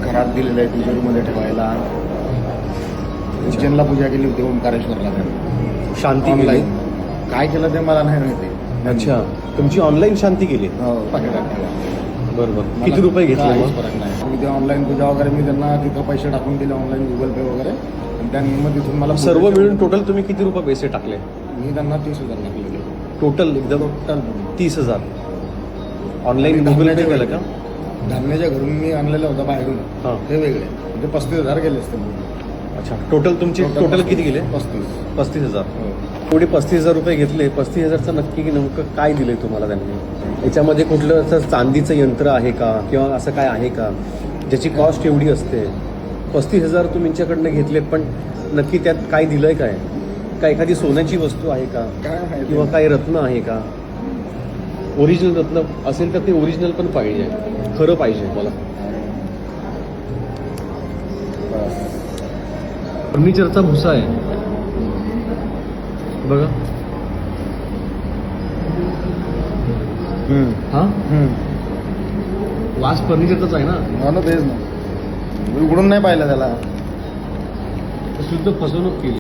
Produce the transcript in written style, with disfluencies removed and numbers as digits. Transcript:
घरात दिलेलं आहे तिजोरीमध्ये ठेवायला. किचनला पूजा केली होती ओंकारेश्वरला. शांती ऑनलाईन काय केलं ते मला नाही माहिती. अच्छा, तुमची ऑनलाईन शांती केली. हो पाकिटात ठेवा. बरोबर. किती रुपये घेतले काहीच मग? फरक नाही. मी ते ऑनलाईन पूजा वगैरे मी त्यांना तिथं पैसे टाकून दिले ऑनलाईन गुगल पे वगैरे. आणि त्यांनी मग तिथून मला सर्व मिळून टोटल तुम्ही किती रुपये पैसे टाकले? मी त्यांना 30,000 टाकले. टोटल एकदम टोटल 30,000 ऑनलाईन आणि गुगल पे धान्याच्या केलं का? धान्याच्या घरून मी आणलेलं होतं बाहेरून. हां. ते वेगळे म्हणजे 35,000 गेले असते. अच्छा, टोटल तुमचे टोटल किती गेले? 35,000. एवढे 35,000 रुपये घेतले. 35,000चं नक्की नेमकं काय दिलंय तुम्हाला त्यांनी? याच्यामध्ये कुठलं असं चांदीचं यंत्र आहे का किंवा असं काय आहे का ज्याची कॉस्ट एवढी असते? 35,000 तुमच्याकडनं घेतलेत, पण नक्की त्यात काय दिलंय? काय काय एखादी सोन्याची वस्तू आहे का काय किंवा काही रत्न आहे का? ओरिजिनल रत्न असेल तर ते ओरिजिनल पण पाहिजे, खरं पाहिजे मला. फर्निचरचा भुसा आहे बघा. हा वास फर्निचरचाच आहे ना. तेच ना, उघडून नाही पाहिलं त्याला. शुद्ध फसवणूक केली.